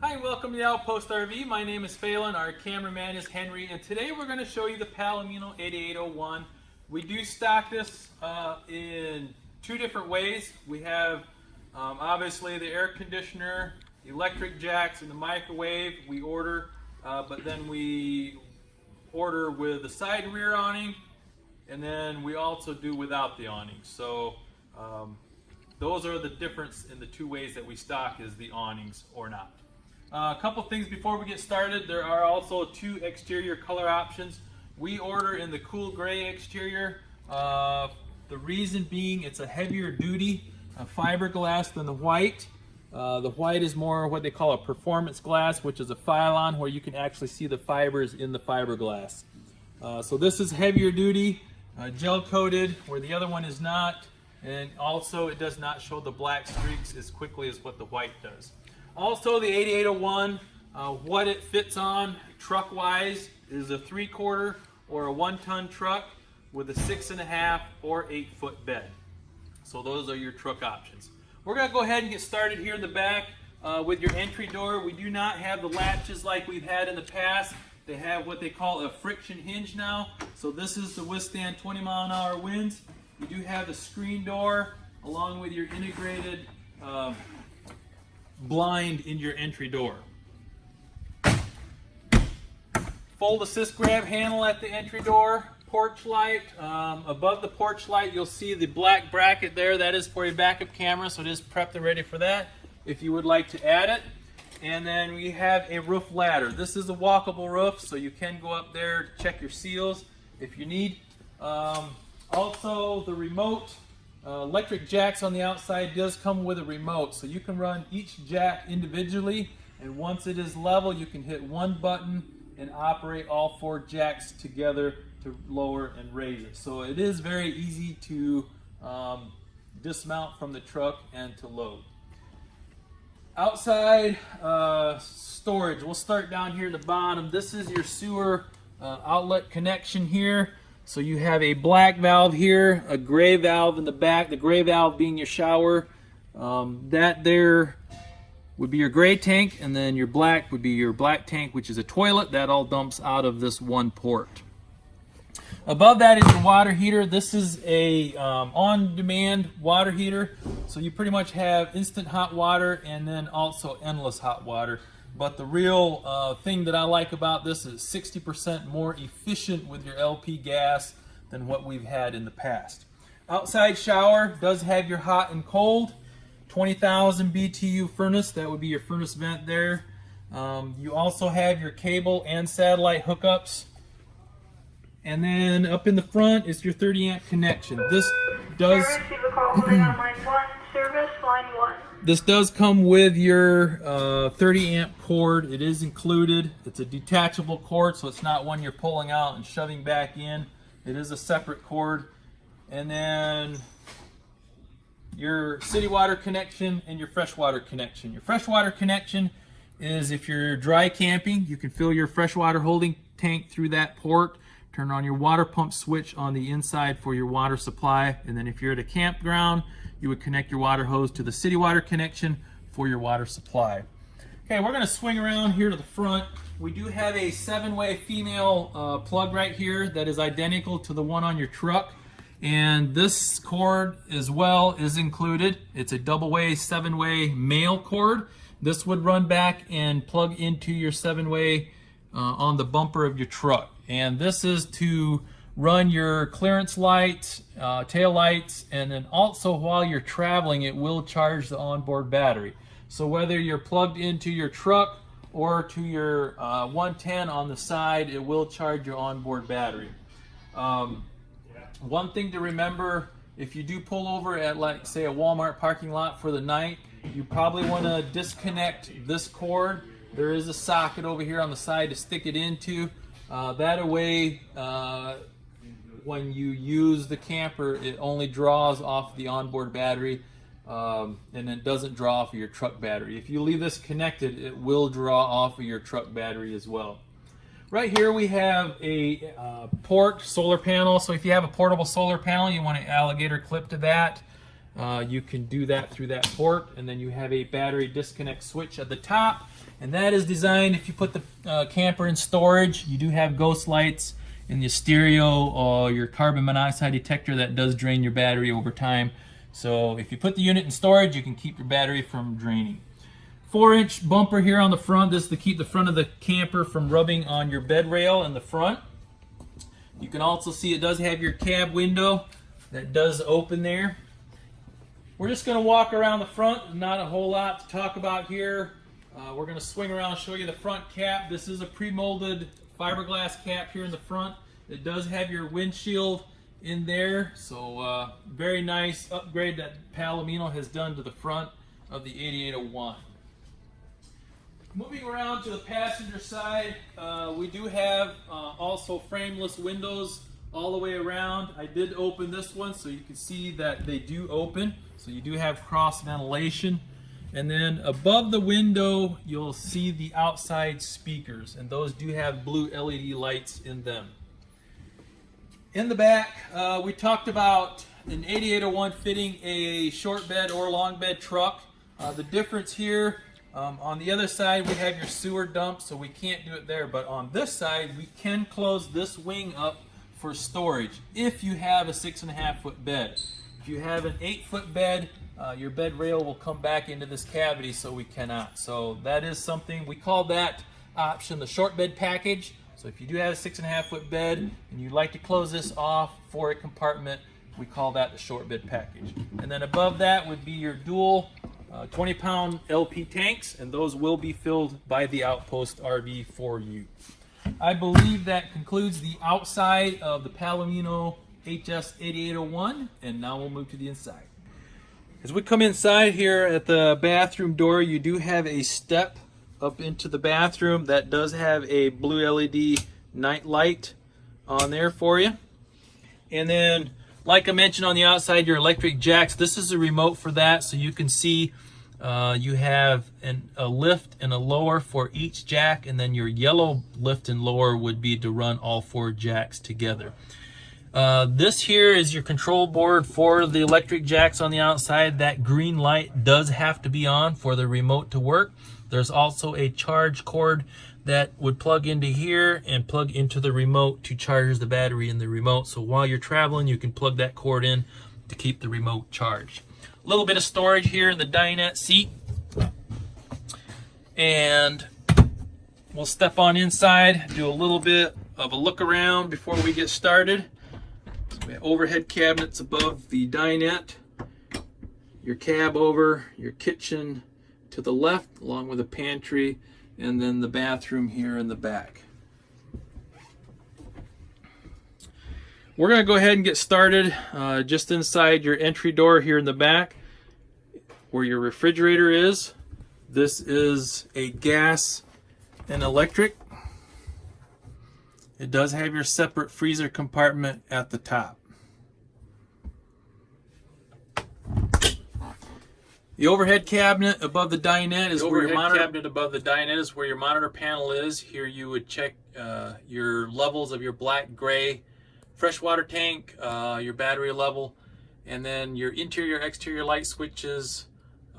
Hi, welcome to the Outpost RV. My name is Phelan, our cameraman is Henry, and today we're going to show you the Palomino 8801. We do stock this in two different ways. We have obviously the air conditioner, electric jacks, and the microwave we order, but then we order with the side and rear awning, and then we also do without the awning. So those are the difference in the two ways that we stock, is the awnings or not. A couple things before we get started. There are also two exterior color options. We order in the cool gray exterior. The reason being, it's a heavier duty fiberglass than the white. The white is more what they call a performance glass, which is a Phylon where you can actually see the fibers in the fiberglass. So this is heavier duty, gel coated, where the other one is not. And also it does not show the black streaks as quickly as what the white does. Also, the 8801, what it fits on truck-wise is a 3/4 or a 1-ton truck with a 6.5 or 8-foot bed. So those are your truck options. We're going to go ahead and get started here in the back with your entry door. We do not have the latches like we've had in the past. They have what they call a friction hinge now. So this is to withstand 20-mile-an-hour winds. You do have the screen door along with your integrated blind in your entry door. Fold assist grab handle at the entry door. Porch light. Above the porch light you'll see the black bracket there. That is for your backup camera, so it is prepped and ready for that if you would like to add it. And then we have a roof ladder. This is a walkable roof, so you can go up there to check your seals if you need. Also the remote. Electric jacks on the outside does come with a remote, so you can run each jack individually, and once it is level you can hit one button and operate all 4 jacks together to lower and raise it. So it is very easy to dismount from the truck and to load. Outside storage, we'll start down here at the bottom. This is your sewer outlet connection here. So you have a black valve here, a gray valve in the back, the gray valve being your shower. That there would be your gray tank, and then your black would be your black tank, which is a toilet. That all dumps out of this one port. Above that is your water heater. This is a on-demand water heater. So you pretty much have instant hot water and then also endless hot water. But the real thing that I like about this is 60% more efficient with your LP gas than what we've had in the past. Outside shower does have your hot and cold. 20,000 BTU furnace, that would be your furnace vent there. You also have your cable and satellite hookups. And then up in the front is your 30 amp connection. This does This does come with your 30 amp cord. It is included. It's a detachable cord, so it's not one you're pulling out and shoving back in. It is a separate cord. And then your city water connection and your freshwater connection. Your freshwater connection is if you're dry camping, you can fill your freshwater holding tank through that port. Turn on your water pump switch on the inside for your water supply. And then if you're at a campground, you would connect your water hose to the city water connection for your water supply. Okay, we're going to swing around here to the front. We do have a 7-way female plug right here that is identical to the one on your truck. And this cord as well is included. It's a double-way 7-way male cord. This would run back and plug into your 7-way on the bumper of your truck. And this is to run your clearance lights, tail lights, and then also while you're traveling it will charge the onboard battery. So whether you're plugged into your truck or to your 110 on the side, it will charge your onboard battery. One thing to remember, if you do pull over at, like, say, a Walmart parking lot for the night, you probably want to disconnect this cord. There is a socket over here on the side to stick it into. That way, when you use the camper, it only draws off the onboard battery and it doesn't draw off of your truck battery. If you leave this connected, it will draw off of your truck battery as well. Right here we have a port solar panel. So if you have a portable solar panel, you want an alligator clip to that. you can do that through that port, and then you have a battery disconnect switch at the top, and that is designed if you put the camper in storage. You do have ghost lights in the stereo or your carbon monoxide detector that does drain your battery over time. So if you put the unit in storage, you can keep your battery from draining. 4-inch bumper here on the front. This is to keep the front of the camper from rubbing on your bed rail in the front. You can also see it does have your cab window that does open there. We're just going to walk around the front. Not a whole lot to talk about here. We're going to swing around and show you the front cap. This is a pre-molded fiberglass cap here in the front. It does have your windshield in there, so very nice upgrade that Palomino has done to the front of the 8801. Moving around to the passenger side, we do have also frameless windows all the way around. I did open this one so you can see that they do open, so you do have cross ventilation. And then above the window you'll see the outside speakers, and those do have blue LED lights in them. In the back, we talked about an 8801 fitting a short bed or long bed truck. The difference here, on the other side we have your sewer dump, so we can't do it there, but on this side we can close this wing up for storage if you have a 6.5 foot bed. If you have an 8-foot bed, your bed rail will come back into this cavity, so we cannot. So that is something, we call that option the short bed package. So if you do have a 6.5 foot bed and you'd like to close this off for a compartment, we call that the short bed package. And then above that would be your dual 20-pound LP tanks, and those will be filled by the Outpost RV for you. I believe that concludes the outside of the Palomino HS 8801, and now we'll move to the inside. As we come inside here at the bathroom door, you do have a step up into the bathroom that does have a blue LED night light on there for you. And then, like I mentioned on the outside, your electric jacks. This is a remote for that, so you can see you have a lift and a lower for each jack, and then your yellow lift and lower would be to run all 4 jacks together. This here is your control board for the electric jacks on the outside. That green light does have to be on for the remote to work. There's also a charge cord that would plug into here and plug into the remote to charge the battery in the remote. So while you're traveling, you can plug that cord in to keep the remote charged. A little bit of storage here in the dinette seat. And we'll step on inside, do a little bit of a look around before we get started. So we have overhead cabinets above the dinette, your cab over, your kitchen to the left, along with a pantry, and then the bathroom here in the back. We're going to go ahead and get started just inside your entry door here in the back where your refrigerator is. This is a gas and electric. It does have your separate freezer compartment at the top. The overhead cabinet above the dinette is where your monitor panel is. Here you would check your levels of your black, gray, freshwater tank, your battery level, and then your interior, exterior light switches,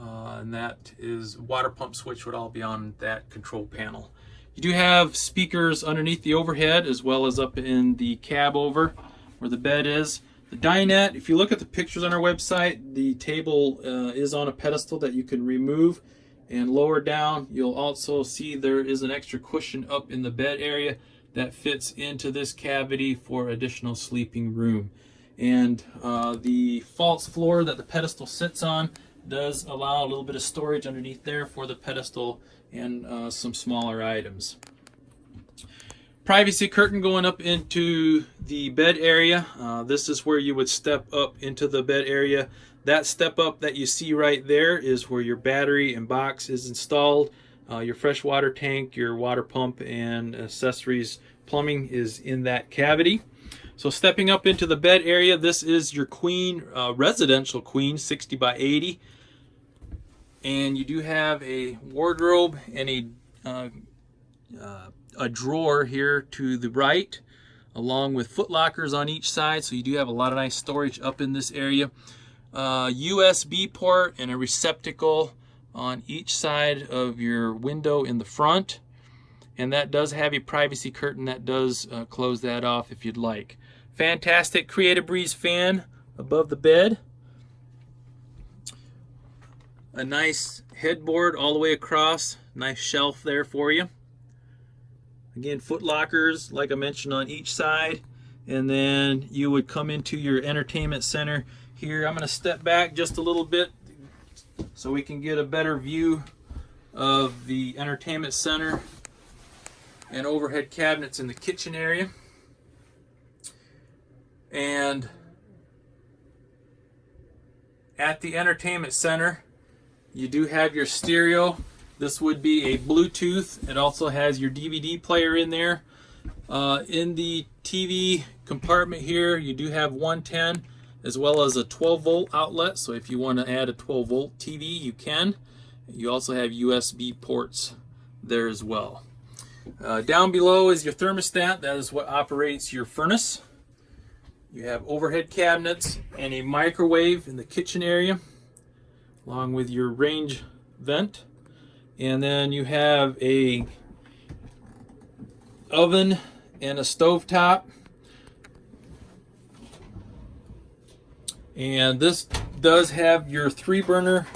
and that is water pump switch would all be on that control panel. You do have speakers underneath the overhead as well as up in the cab over where the bed is. The dinette, if you look at the pictures on our website, the table is on a pedestal that you can remove, and lower down you'll also see there is an extra cushion up in the bed area that fits into this cavity for additional sleeping room. And the false floor that the pedestal sits on does allow a little bit of storage underneath there for the pedestal and some smaller items. Privacy curtain going up into the bed area. This is where you would step up into the bed area. That step up that you see right there is where your battery and box is installed. Your freshwater tank, your water pump, and accessories plumbing is in that cavity. So stepping up into the bed area, this is your queen, residential queen, 60 by 80. And you do have a wardrobe and a drawer here to the right, along with foot lockers on each side. So you do have a lot of nice storage up in this area. USB port and a receptacle on each side of your window in the front. And that does have a privacy curtain that does close that off if you'd like. Fantastic Creative Breeze fan above the bed. A nice headboard all the way across. Nice shelf there for you. Again, foot lockers, like I mentioned, on each side. And then you would come into your entertainment center here. I'm going to step back just a little bit so we can get a better view of the entertainment center and overhead cabinets in the kitchen area. And at the entertainment center, you do have your stereo. This would be a Bluetooth. It also has your DVD player in there. In the TV compartment here, you do have 110 as well as a 12 volt outlet. So if you want to add a 12 volt TV, you can. You also have USB ports there as well. Down below is your thermostat. That is what operates your furnace. You have overhead cabinets and a microwave in the kitchen area, along with your range vent. And then you have a oven and a stovetop. And this does have your 3-burner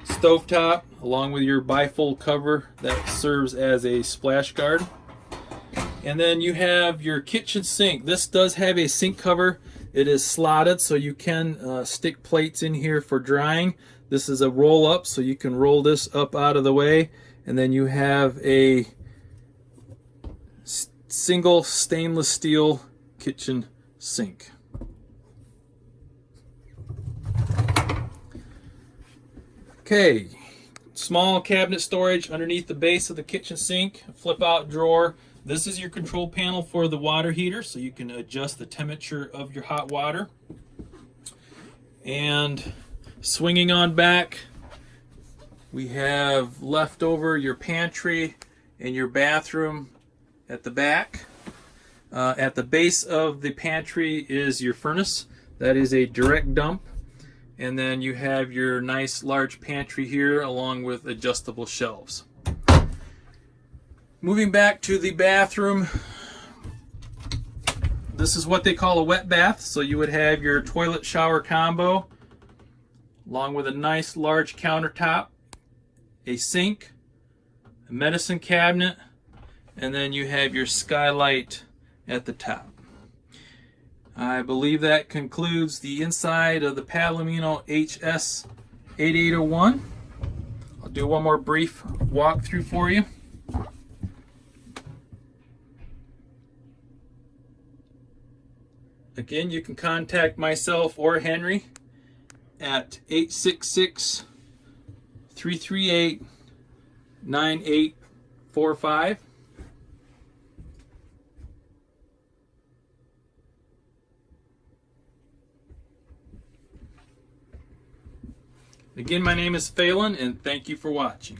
stovetop along with your bifold cover that serves as a splash guard. And then you have your kitchen sink. This does have a sink cover. It is slotted so you can stick plates in here for drying. This is a roll up, so you can roll this up out of the way. And then you have a single stainless steel kitchen sink. Okay, small cabinet storage underneath the base of the kitchen sink, flip out drawer. This is your control panel for the water heater, so you can adjust the temperature of your hot water. And swinging on back, we have left over your pantry and your bathroom at the back. At the base of the pantry is your furnace. That is a direct dump. And then you have your nice large pantry here along with adjustable shelves. Moving back to the bathroom, this is what they call a wet bath. So you would have your toilet shower combo along with a nice large countertop, a sink, a medicine cabinet, and then you have your skylight at the top. I believe that concludes the inside of the Palomino HS8801. I'll do one more brief walkthrough for you. Again, you can contact myself or Henry at 866-338-9845. Again, my name is Phelan, and thank you for watching.